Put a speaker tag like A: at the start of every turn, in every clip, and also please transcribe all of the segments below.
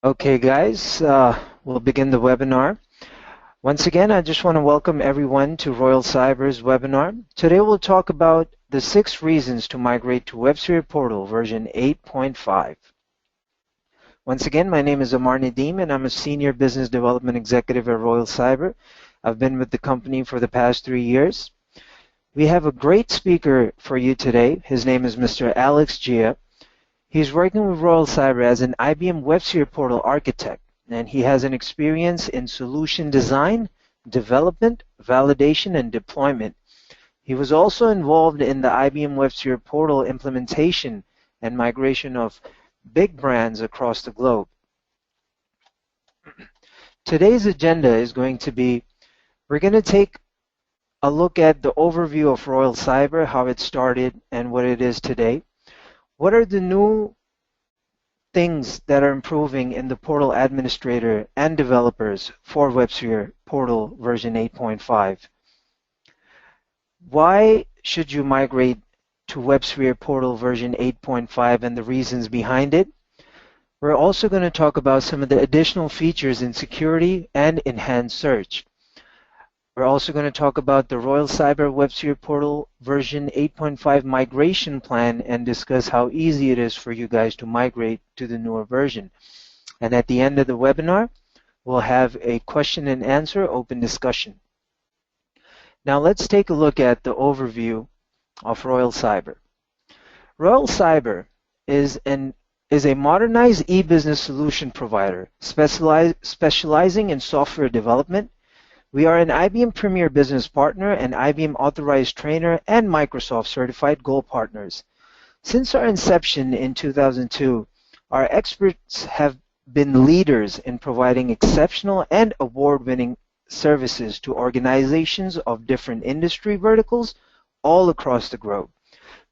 A: Okay, guys, we'll begin the webinar. Once again, I just want to welcome everyone to Royal Cyber's webinar. Today we'll talk about the 6 reasons to migrate to WebSphere Portal version 8.5. Once again, my name is Amar Nadeem, and I'm a Senior Business Development Executive at Royal Cyber. I've been with the company for the past 3 years. We have a great speaker for you today. His name is Mr. Alex Gia. He's working with Royal Cyber as an IBM WebSphere Portal architect, and he has an experience in solution design, development, validation, and deployment. He was also involved in the IBM WebSphere Portal implementation and migration of big brands across the globe. Today's agenda is going to be, we're going to take a look at the overview of Royal Cyber, how it started and what it is today. What are the new things that are improving in the portal administrator and developers for WebSphere Portal version 8.5? Why should you migrate to WebSphere Portal version 8.5 and the reasons behind it? We're also going to talk about some of the additional features in security and enhanced search. We're also going to talk about the Royal Cyber WebSphere Portal version 8.5 migration plan and discuss how easy it is for you guys to migrate to the newer version. And at the end of the webinar, we'll have a question and answer open discussion. Now let's take a look at the overview of Royal Cyber. Royal Cyber is a modernized e-business solution provider specializing in software development. We are an IBM Premier Business Partner, and IBM Authorized Trainer, and Microsoft Certified Gold Partners. Since our inception in 2002, our experts have been leaders in providing exceptional and award-winning services to organizations of different industry verticals all across the globe.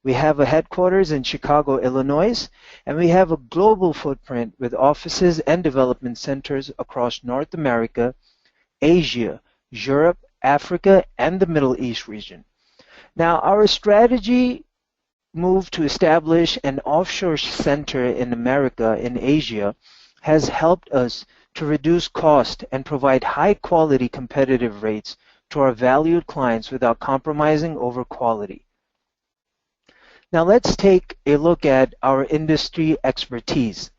A: We have a headquarters in Chicago, Illinois, and we have a global footprint with offices and development centers across North America, Asia, Europe, Africa, and the Middle East region. Now, our strategy move to establish an offshore center in America and Asia has helped us to reduce cost and provide high-quality competitive rates to our valued clients without compromising over quality. Now, let's take a look at our industry expertise.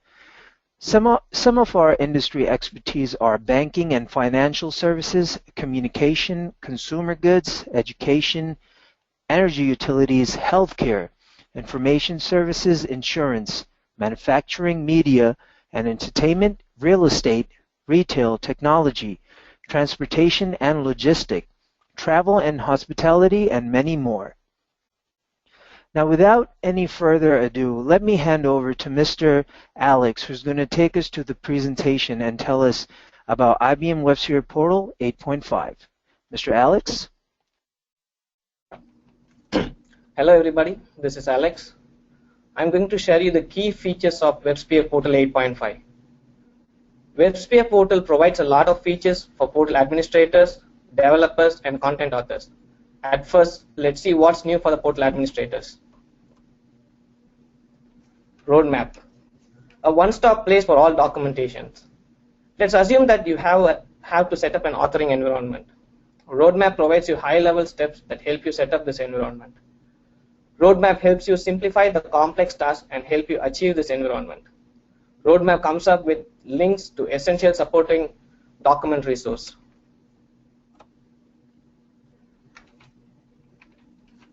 A: Some of our industry expertise are banking and financial services, communication, consumer goods, education, energy utilities, healthcare, information services, insurance, manufacturing, media and entertainment, real estate, retail, technology, transportation and logistics, travel and hospitality, and many more. Now, without any further ado, let me hand over to Mr. Alex, who's going to take us to the presentation and tell us about IBM WebSphere Portal 8.5. Mr. Alex?
B: Hello, everybody. This is Alex. I'm going to share you the key features of WebSphere Portal 8.5. WebSphere Portal provides a lot of features for portal administrators, developers, and content authors. At first, let's see what's new for the portal administrators. Roadmap, a one-stop place for all documentations. Let's assume that you have to set up an authoring environment. Roadmap provides you high-level steps that help you set up this environment. Roadmap helps you simplify the complex tasks and help you achieve this environment. Roadmap comes up with links to essential supporting document resource.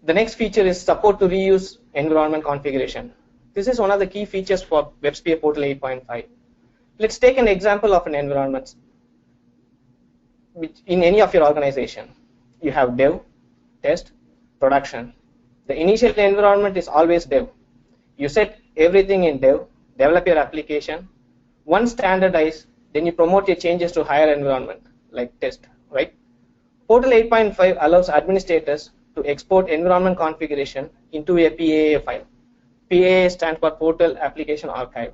B: The next feature is support to reuse environment configuration. This is one of the key features for WebSphere Portal 8.5. Let's take an example of an environment in any of your organization. You have dev, test, production. The initial environment is always dev. You set everything in dev, develop your application. Once standardized, then you promote your changes to higher environment like test, right? Portal 8.5 allows administrators to export environment configuration into a PAA file. PAA stands for Portal Application Archive.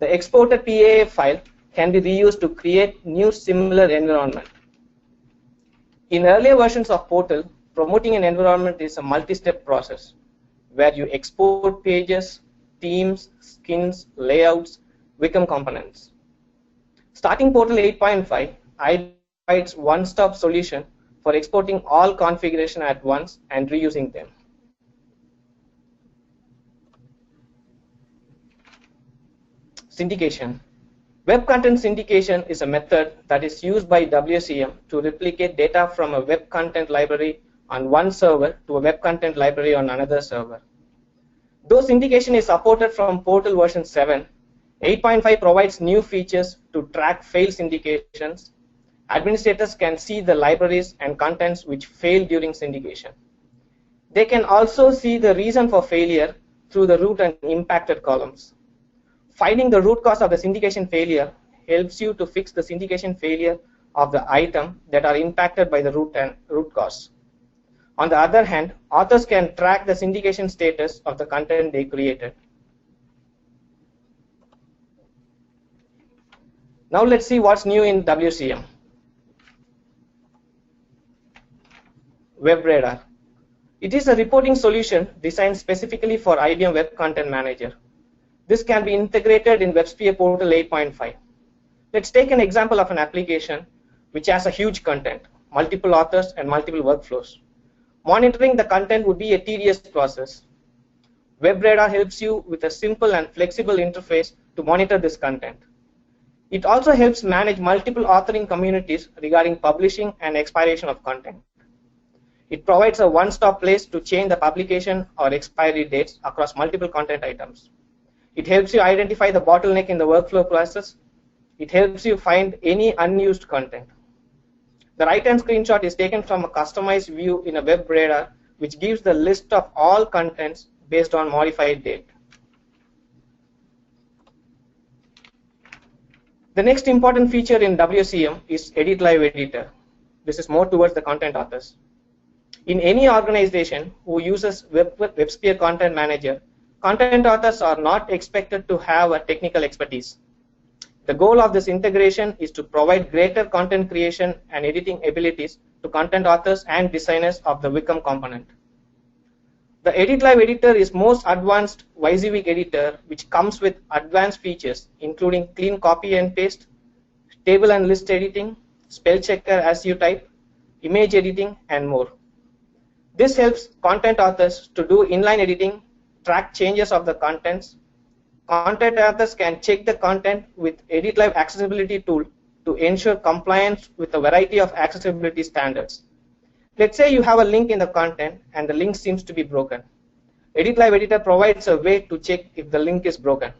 B: The exported PAA file can be reused to create new similar environment. In earlier versions of Portal, promoting an environment is a multi-step process where you export pages, themes, skins, layouts, Wickham components. Starting Portal 8.5, IBM provides one-stop solution for exporting all configuration at once and reusing them. Syndication. Web content syndication is a method that is used by WCM to replicate data from a web content library on one server to a web content library on another server. Though syndication is supported from Portal version 7, 8.5 provides new features to track failed syndications. Administrators can see the libraries and contents which failed during syndication. They can also see the reason for failure through the root and impacted columns. Finding the root cause of the syndication failure helps you to fix the syndication failure of the item that are impacted by the root cause. On the other hand, authors can track the syndication status of the content they created. Now let's see what's new in WCM. Web Radar. It is a reporting solution designed specifically for IBM Web Content Manager. This can be integrated in WebSphere Portal 8.5. Let's take an example of an application which has a huge content, multiple authors and multiple workflows. Monitoring the content would be a tedious process. Web Radar helps you with a simple and flexible interface to monitor this content. It also helps manage multiple authoring communities regarding publishing and expiration of content. It provides a one-stop place to change the publication or expiry dates across multiple content items. It helps you identify the bottleneck in the workflow process. It helps you find any unused content. The right-hand screenshot is taken from a customized view in a Web Radar, which gives the list of all contents based on modified date. The next important feature in WCM is Edit Live Editor. This is more towards the content authors. In any organization who uses WebSphere Content Manager, content authors are not expected to have a technical expertise. The goal of this integration is to provide greater content creation and editing abilities to content authors and designers of the Wicom component. The Edit Live Editor is most advanced WYSIWYG editor, which comes with advanced features including clean copy and paste, table and list editing, spell checker as you type, image editing, and more. This helps content authors to do inline editing, track changes of the contents. Content authors can check the content with Edit Live Accessibility tool to ensure compliance with a variety of accessibility standards. Let's say you have a link in the content and the link seems to be broken. Edit Live Editor provides a way to check if the link is broken.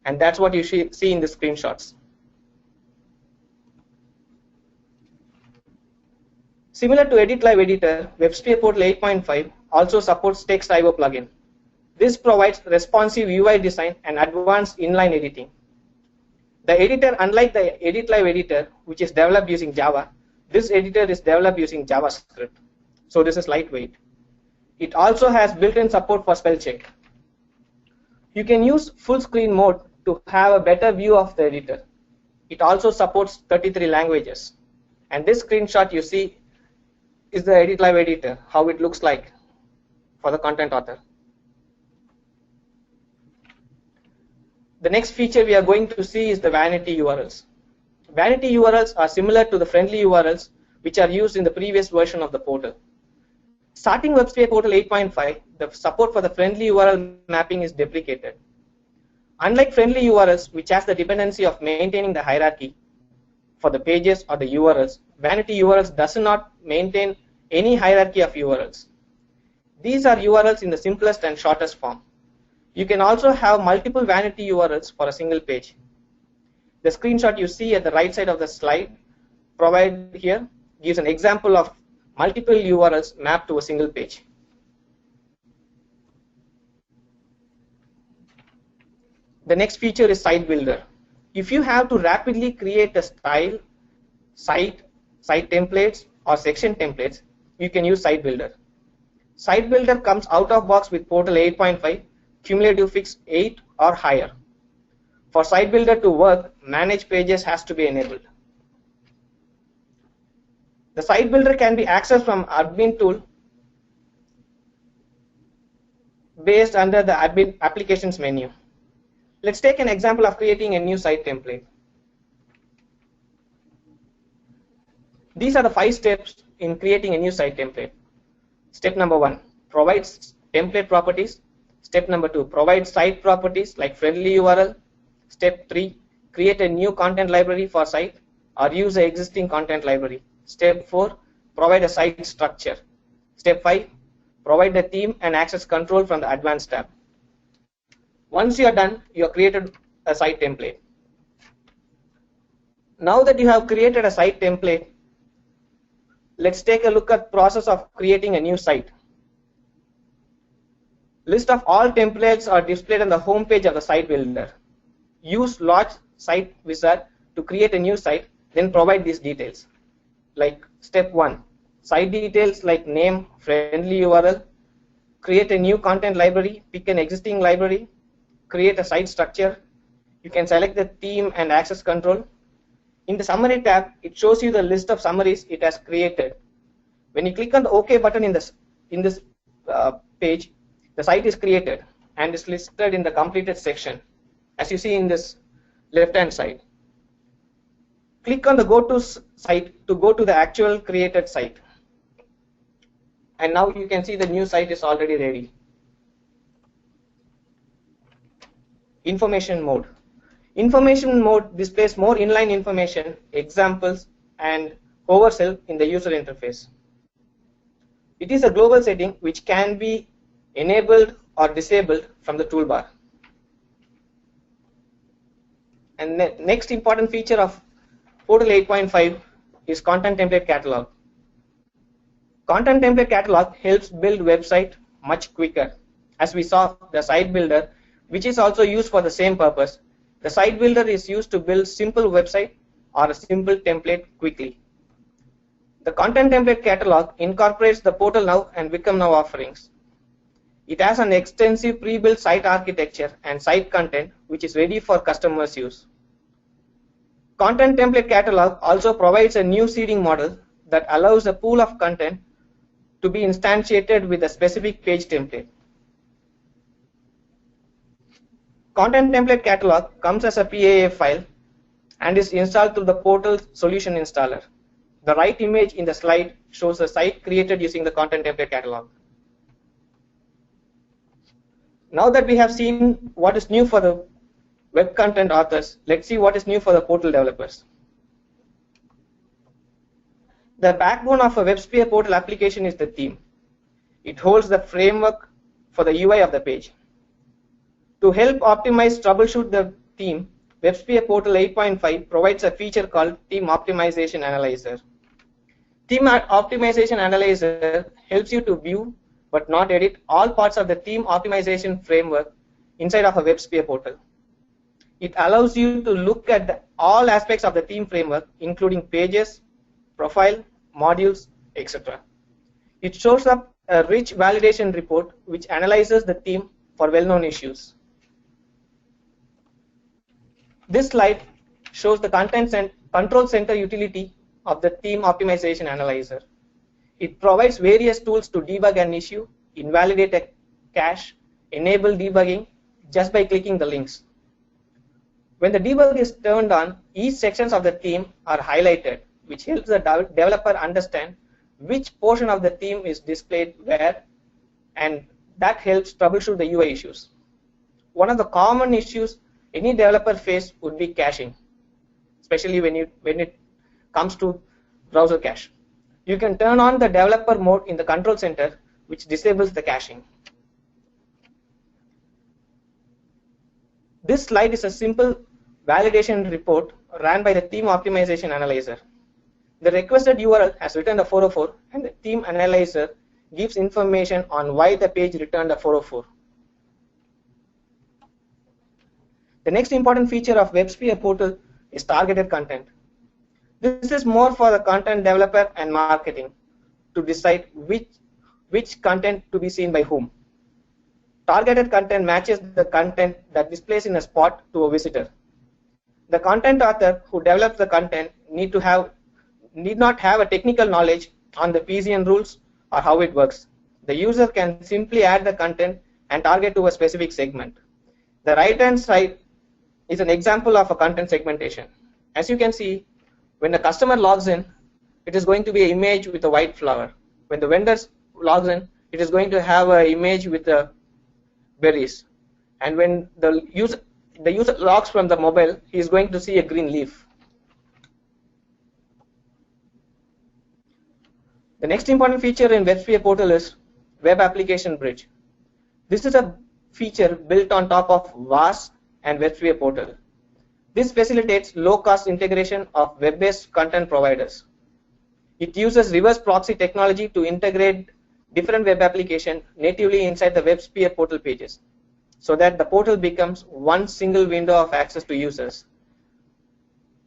B: And that's what you see in the screenshots. Similar to Edit Live Editor, WebSphere Portal 8.5 also supports Text IO plugin. This provides responsive UI design and advanced inline editing. The editor, unlike the Edit Live Editor, which is developed using Java, this editor is developed using JavaScript. So this is lightweight. It also has built-in support for spell check. You can use full screen mode to have a better view of the editor. It also supports 33 languages. And this screenshot you see is the Edit Live Editor, how it looks like for the content author. The next feature we are going to see is the vanity URLs. Vanity URLs are similar to the friendly URLs which are used in the previous version of the portal. Starting WebSphere Portal 8.5, the support for the friendly URL mapping is deprecated. Unlike friendly URLs, which has the dependency of maintaining the hierarchy for the pages or the URLs, vanity URLs does not maintain any hierarchy of URLs. These are URLs in the simplest and shortest form. You can also have multiple vanity URLs for a single page. The screenshot you see at the right side of the slide provided here gives an example of multiple URLs mapped to a single page. The next feature is Site Builder. If you have to rapidly create a style, site templates, or section templates, you can use Site Builder. Site Builder comes out of box with Portal 8.5, cumulative fix 8 or higher. For Site Builder to work, Manage Pages has to be enabled. The Site Builder can be accessed from Admin tool based under the Admin Applications menu. Let's take an example of creating a new site template. These are the 5 steps in creating a new site template. Step number 1, provide template properties. Step number 2, provide site properties like friendly URL. Step 3, create a new content library for site or use the existing content library. Step 4, provide a site structure. Step 5, provide the theme and access control from the advanced tab. Once you are done, you have created a site template. Now that you have created a site template, let's take a look at the process of creating a new site. List of all templates are displayed on the home page of the site builder. Use large site wizard to create a new site, then provide these details. Like step 1, site details like name, friendly URL, create a new content library, pick an existing library, create a site structure. You can select the theme and access control. In the summary tab, it shows you the list of summaries it has created. When you click on the OK button in this page, the site is created and is listed in the completed section, as you see in this left-hand side. Click on the Go to site to go to the actual created site. And now you can see the new site is already ready. Information mode. Information mode displays more inline information, examples, and oversell in the user interface. It is a global setting which can be enabled or disabled from the toolbar. And the next important feature of Portal 8.5 is Content Template Catalog. Content Template Catalog helps build website much quicker. As we saw, the site builder, which is also used for the same purpose. The site builder is used to build simple website or a simple template quickly. The Content Template Catalog incorporates the Portal Now and Become Now offerings. It has an extensive pre-built site architecture and site content which is ready for customers' use. Content Template Catalog also provides a new seeding model that allows a pool of content to be instantiated with a specific page template. Content Template Catalog comes as a PAF file and is installed through the Portal Solution Installer. The right image in the slide shows a site created using the Content Template Catalog. Now that we have seen what is new for the web content authors, let's see what is new for the portal developers. The backbone of a WebSphere Portal application is the theme. It holds the framework for the UI of the page. To help optimize troubleshoot the theme, WebSphere Portal 8.5 provides a feature called Theme Optimization Analyzer. Theme Optimization Analyzer helps you to view but not edit all parts of the theme optimization framework inside of a WebSphere portal. It allows you to look at all aspects of the theme framework, including pages, profile, modules, etc. It shows up a rich validation report which analyzes the theme for well-known issues. This slide shows the control center utility of the Theme Optimization Analyzer. It provides various tools to debug an issue, invalidate a cache, enable debugging just by clicking the links. When the debug is turned on, each sections of the theme are highlighted, which helps the developer understand which portion of the theme is displayed where, and that helps troubleshoot the UI issues. One of the common issues any developer face would be caching, especially when it comes to browser cache. You can turn on the developer mode in the control center, which disables the caching. This slide is a simple validation report ran by the Theme Optimization Analyzer. The requested URL has returned a 404 and the Theme Analyzer gives information on why the page returned a 404. The next important feature of WebSphere Portal is targeted content. This is more for the content developer and marketing to decide which content to be seen by whom. Targeted content matches the content that displays in a spot to a visitor. The content author who develops the content need not have a technical knowledge on the PCN rules or how it works. The user can simply add the content and target to a specific segment. The right-hand side is an example of a content segmentation. As you can see, when the customer logs in, it is going to be an image with a white flower. When the vendor logs in, it is going to have an image with the berries. And when the user logs from the mobile, he is going to see a green leaf. The next important feature in WebSphere Portal is Web Application Bridge. This is a feature built on top of WAS and WebSphere Portal. This facilitates low-cost integration of web-based content providers. It uses reverse proxy technology to integrate different web applications natively inside the WebSphere Portal pages, so that the portal becomes one single window of access to users.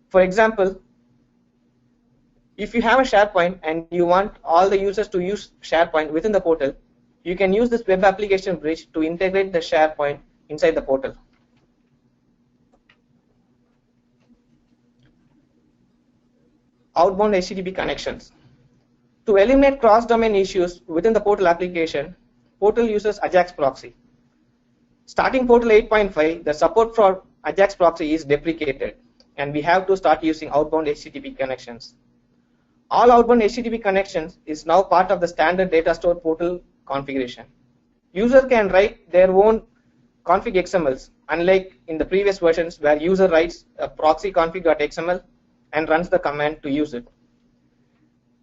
B: For example, if you have a SharePoint and you want all the users to use SharePoint within the portal, you can use this web application bridge to integrate the SharePoint inside the portal. Outbound HTTP connections. To eliminate cross-domain issues within the portal application, Portal uses Ajax proxy. Starting Portal 8.5, the support for Ajax proxy is deprecated, and we have to start using outbound HTTP connections. All outbound HTTP connections is now part of the standard data store portal configuration. User can write their own config XMLs, unlike in the previous versions where user writes a proxy config.xml and runs the command to use it.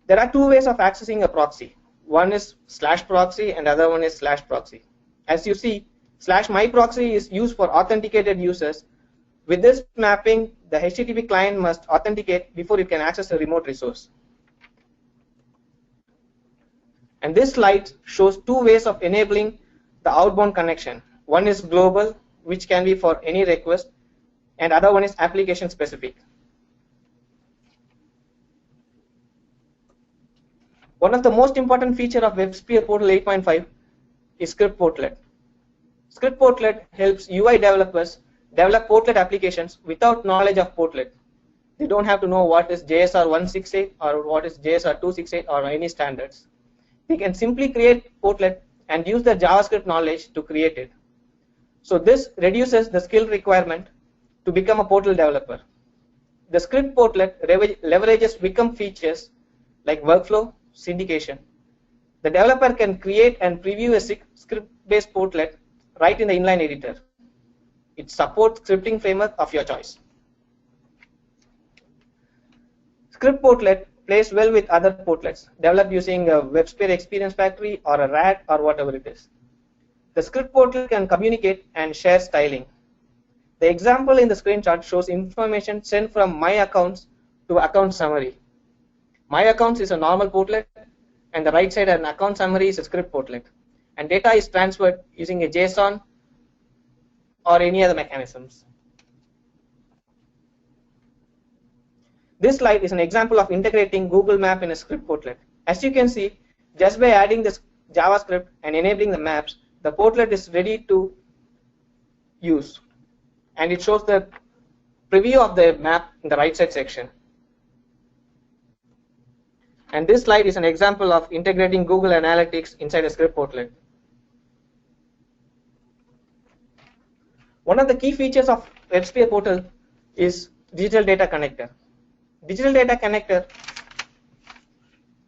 B: There are two ways of accessing a proxy. One is /proxy and other one is /proxy. As you see, /myproxy is used for authenticated users. With this mapping, the HTTP client must authenticate before it can access a remote resource. And this slide shows two ways of enabling the outbound connection. One is global, which can be for any request, and other one is application specific. One of the most important features of WebSphere Portal 8.5 is Script Portlet. Script Portlet helps UI developers develop Portlet applications without knowledge of Portlet. They don't have to know what is JSR 168 or what is JSR 268 or any standards. They can simply create Portlet and use their JavaScript knowledge to create it. So this reduces the skill requirement to become a portal developer. The Script Portlet leverages Wicom features like workflow, syndication. The developer can create and preview a script-based portlet right in the inline editor. It supports scripting framework of your choice. Script Portlet plays well with other portlets developed using a WebSphere Experience Factory or a RAD or whatever it is. The Script Portlet can communicate and share styling. The example in the screenshot shows information sent from My Accounts to Account Summary. My Accounts is a normal portlet, and the right side an account summary is a script portlet. And data is transferred using a JSON or any other mechanisms. This slide is an example of integrating Google Map in a script portlet. As you can see, just by adding this JavaScript and enabling the maps, the portlet is ready to use. And it shows the preview of the map in the right side section. And this slide is an example of integrating Google Analytics inside a script portlet. One of the key features of WebSphere Portal is Digital Data Connector. Digital Data Connector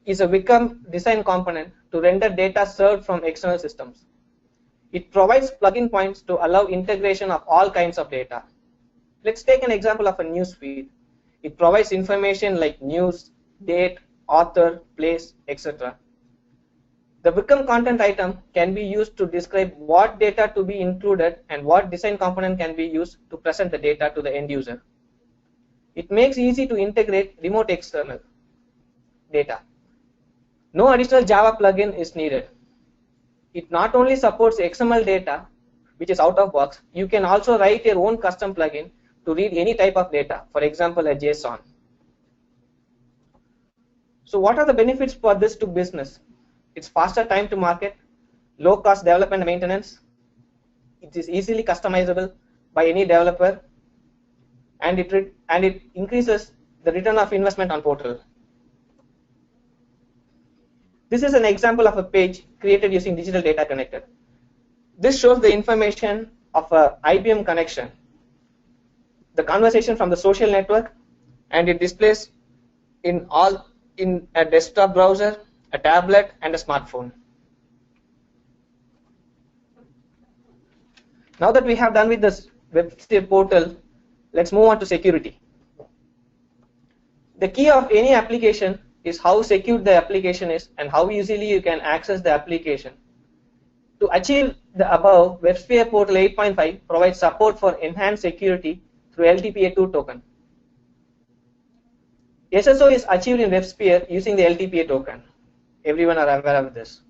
B: is a Wicom design component to render data served from external systems. It provides plugin points to allow integration of all kinds of data. Let's take an example of a news feed. It provides information like news, date, author, place, etc. The Wicom content item can be used to describe what data to be included and what design component can be used to present the data to the end user. It makes it easy to integrate remote external data. No additional Java plugin is needed. It not only supports XML data, which is out of box, you can also write your own custom plugin to read any type of data, for example, a JSON. So what are the benefits for this to business? It's faster time to market, low cost development and maintenance. It is easily customizable by any developer, and it increases the return of investment on portal. This is an example of a page created using Digital Data Connector. This shows the information of a IBM connection, the conversation from the social network, and it displays in all in a desktop browser, a tablet, and a smartphone. Now that we have done with this WebSphere portal, let's move on to security. The key of any application is how secure the application is and how easily you can access the application. To achieve the above, WebSphere Portal 8.5 provides support for enhanced security through LTPA2 token. SSO is achieved in WebSphere using the LTPA token. Everyone are aware of this.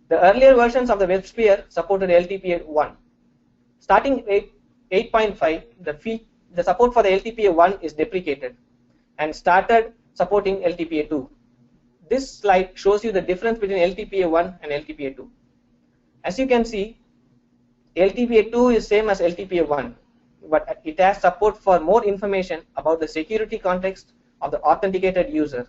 B: The earlier versions of the WebSphere supported LTPA1. Starting 8.5, the support for the LTPA1 is deprecated and started supporting LTPA2. This slide shows you the difference between LTPA1 and LTPA2. As you can see, LTPA2 is same as LTPA1, but it has support for more information about the security context of the authenticated user.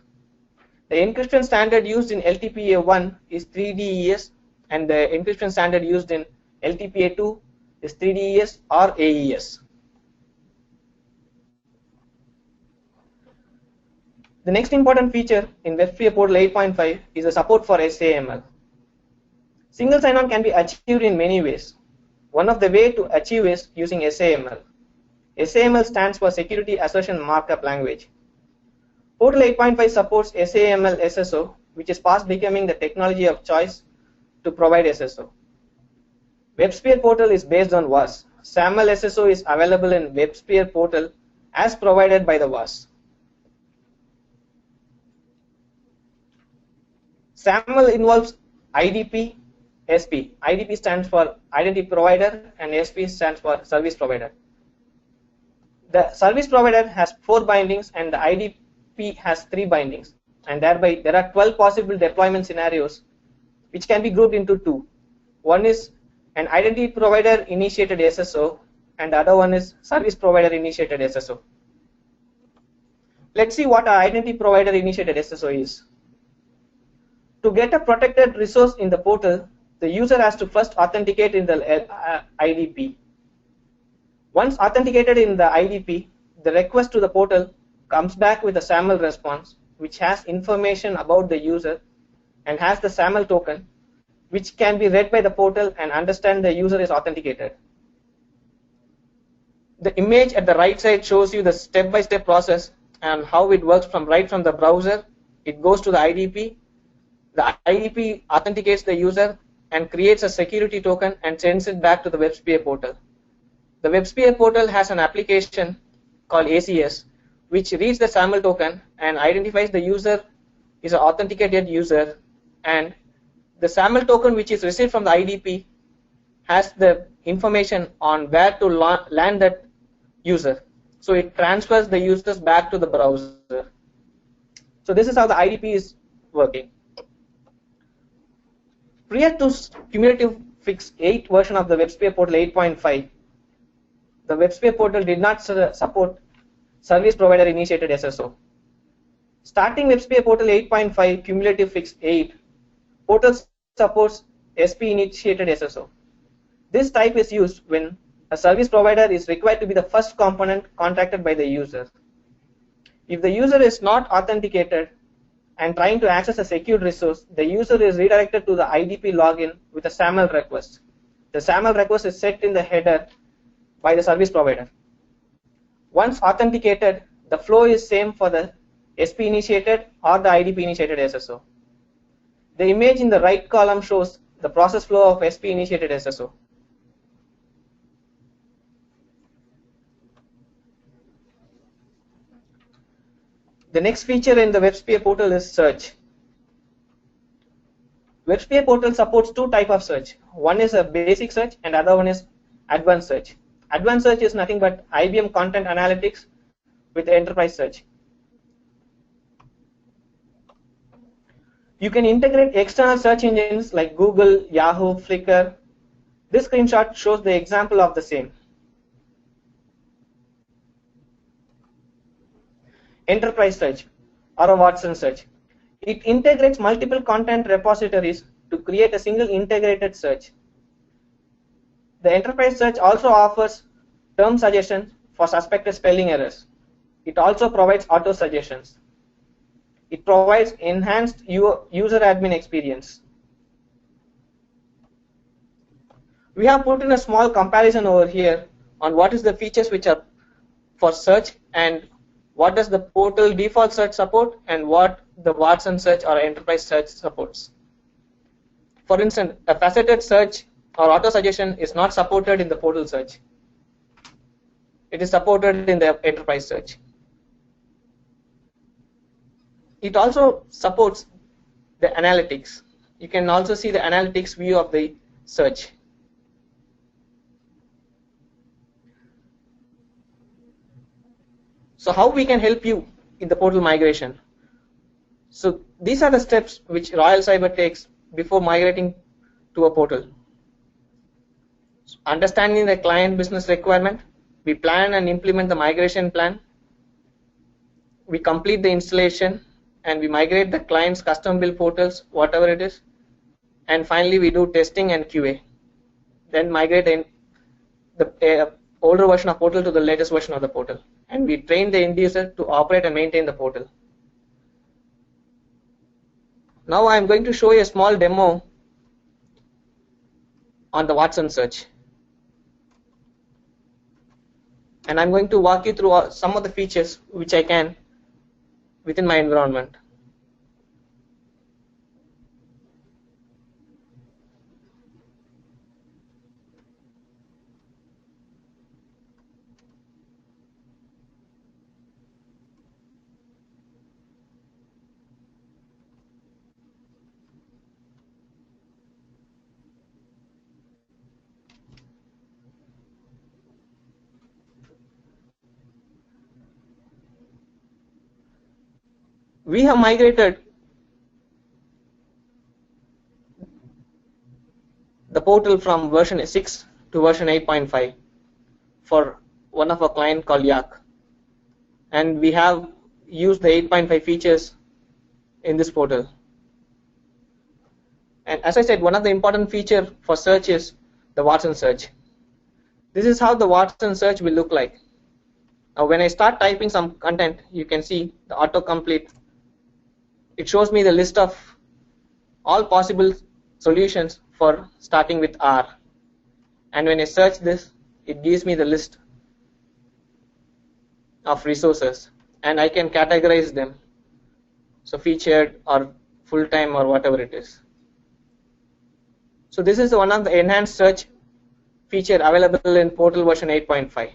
B: The encryption standard used in LTPA1 is 3DES, and the encryption standard used in LTPA2 is 3DES or AES. The next important feature in WebSphere Portal 8.5 is the support for SAML. Single sign-on can be achieved in many ways. One of the ways to achieve is using SAML. SAML stands for Security Assertion Markup Language. Portal 8.5 supports SAML SSO, which is fast becoming the technology of choice to provide SSO. WebSphere Portal is based on WAS. SAML SSO is available in WebSphere Portal as provided by the WAS. SAML involves IDP, SP. IDP stands for Identity Provider and SP stands for Service Provider. The service provider has 4 bindings and the IDP has 3 bindings, and thereby there are 12 possible deployment scenarios which can be grouped into 2. One is an identity provider initiated SSO and the other one is service provider initiated SSO. Let's see what our identity provider initiated SSO is. To get a protected resource in the portal, the user has to first authenticate in the IDP. Once authenticated in the IDP, the request to the portal comes back with a SAML response, which has information about the user and has the SAML token, which can be read by the portal and understand the user is authenticated. The image at the right side shows you the step-by-step process and how it works from the browser. It goes to the IDP. The IDP authenticates the user and creates a security token and sends it back to the WebSphere portal. The WebSphere portal has an application called ACS, which reads the SAML token and identifies the user is an authenticated user, and the SAML token which is received from the IDP has the information on where to land that user. So it transfers the users back to the browser. So this is how the IDP is working. Prior to cumulative fix 8 version of the WebSphere Portal 8.5, the WebSphere Portal did not support service provider initiated SSO. Starting WebSphere Portal 8.5 cumulative fix 8, Portal supports SP initiated SSO. This type is used when a service provider is required to be the first component contacted by the user. If the user is not authenticated and trying to access a secured resource, the user is redirected to the IDP login with a SAML request. The SAML request is set in the header by the service provider. Once authenticated, the flow is same for the SP initiated or the IDP initiated SSO. The image in the right column shows the process flow of SP initiated SSO. The next feature in the WebSphere portal is search. WebSphere portal supports 2 types of search. One is a basic search and other one is advanced search. Advanced search is nothing but IBM content analytics with enterprise search. You can integrate external search engines like Google, Yahoo, Flickr. This screenshot shows the example of the same. Enterprise search or a Watson search. It integrates multiple content repositories to create a single integrated search. The enterprise search also offers term suggestions for suspected spelling errors. It also provides auto suggestions. It provides enhanced user admin experience. We have put in a small comparison over here on what is the features which are for search and what does the portal default search support and what the Watson search or enterprise search supports. For instance, a faceted search or auto suggestion is not supported in the portal search. It is supported in the enterprise search. It also supports the analytics. You can also see the analytics view of the search. So how we can help you in the portal migration? So these are the steps which Royal Cyber takes before migrating to a portal. Understanding the client business requirement, we plan and implement the migration plan, we complete the installation, and we migrate the client's custom build portals, whatever it is, and finally we do testing and QA. Then migrate the older version of portal to the latest version of the portal, and we train the end user to operate and maintain the portal. Now I am going to show you a small demo on the Watson search, and I'm going to walk you through some of the features which I can within my environment. We have migrated the portal from version 6 to version 8.5 for one of our client called Yak, and we have used the 8.5 features in this portal. And as I said, one of the important feature for search is the Watson search. This is how the Watson search will look like. Now when I start typing some content, you can see the autocomplete. It shows me the list of all possible solutions for starting with R. And when I search this, it gives me the list of resources, and I can categorize them. So featured or full-time or whatever it is. So this is one of the enhanced search feature available in portal version 8.5.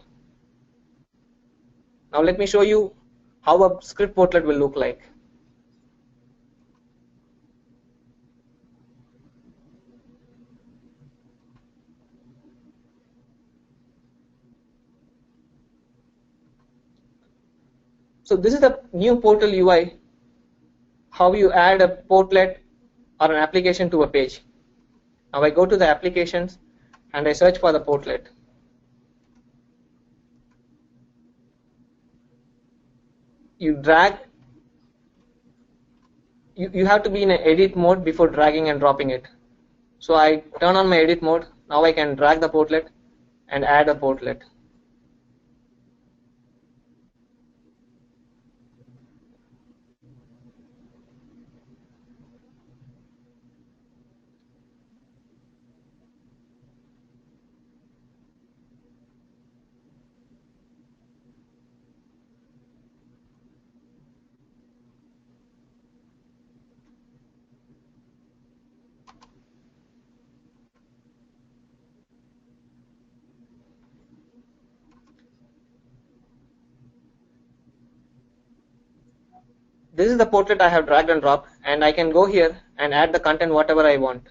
B: Now let me show you how a script portlet will look like. So this is the new portal UI, how you add a portlet or an application to a page. Now I go to the applications and I search for the portlet. You drag, you have to be in an edit mode before dragging and dropping it. So I turn on my edit mode. Now I can drag the portlet and add a portlet. This is the portlet I have dragged and dropped, and I can go here and add the content whatever I want.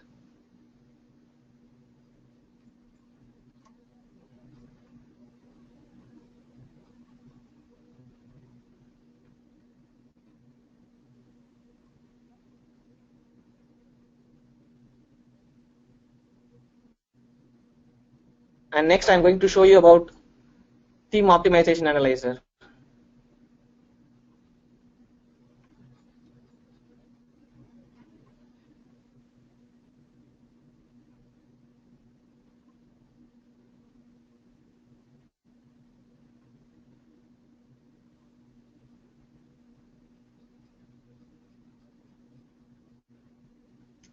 B: And next I'm going to show you about theme optimization analyzer.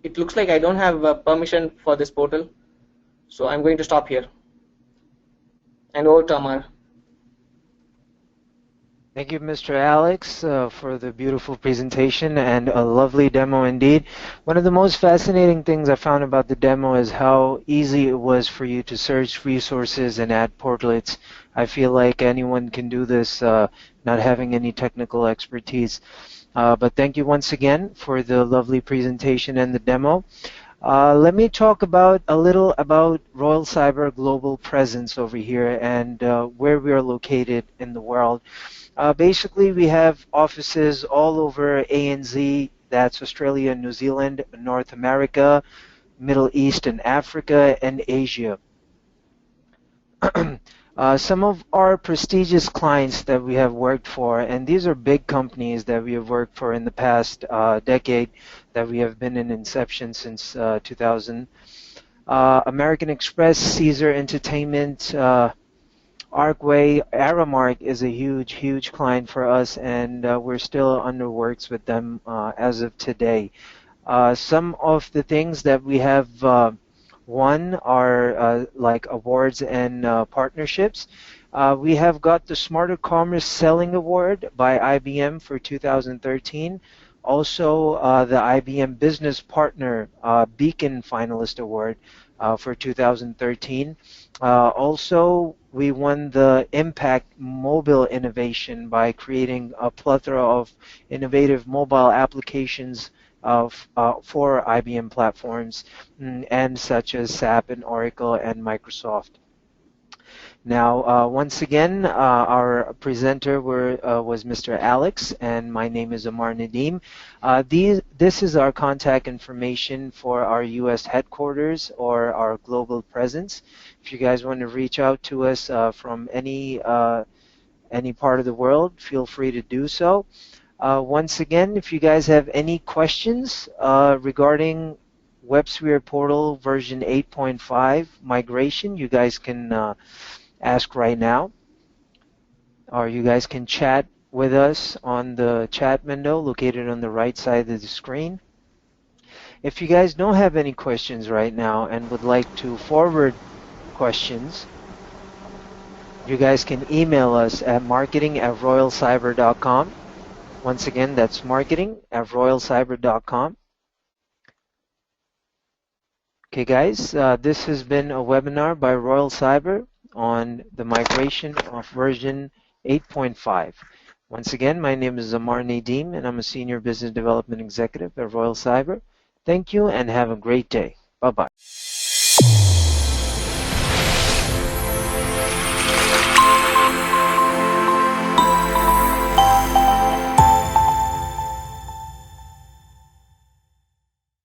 B: it looks like I don't have permission for this portal, so I'm going to stop here. And over to Amar.
A: Thank you, Mr. Alex, for the beautiful presentation and a lovely demo indeed. One of the most fascinating things I found about the demo is how easy it was for you to search resources and add portlets. I feel like anyone can do this, not having any technical expertise. But thank you once again for the lovely presentation and the demo. Let me talk a little about Royal Cyber global presence over here and where we are located in the world. Basically, we have offices all over ANZ, that's Australia, New Zealand, North America, Middle East and Africa, and Asia. Some of our prestigious clients that we have worked for, and these are big companies that we have worked for in the past decade that we have been in inception since 2000. American Express, Caesar Entertainment, Arcway, Aramark is a huge client for us, and we're still under works with them as of today. Some of the things that we have won are like awards and partnerships. We have got the Smarter Commerce Selling Award by IBM for 2013. Also, the IBM Business Partner Beacon Finalist Award for 2013. Also, we won the Impact Mobile Innovation by creating a plethora of innovative mobile applications for IBM platforms, and such as SAP and Oracle and Microsoft. Now, once again, our presenter was Mr. Alex, and my name is Amar Nadeem. This is our contact information for our U.S. headquarters or our global presence. If you guys want to reach out to us from any part of the world, feel free to do so. Once again, if you guys have any questions regarding WebSphere Portal version 8.5 migration, you guys can ask right now, or you guys can chat with us on the chat window located on the right side of the screen. If you guys don't have any questions right now and would like to forward questions, you guys can email us at marketing@royalcyber.com. Once again, that's marketing@royalcyber.com. Okay, guys, this has been a webinar by Royal Cyber on the migration of version 8.5. Once again, my name is Amar Nadeem, and I'm a Senior Business Development Executive at Royal Cyber. Thank you, and have a great day. Bye-bye.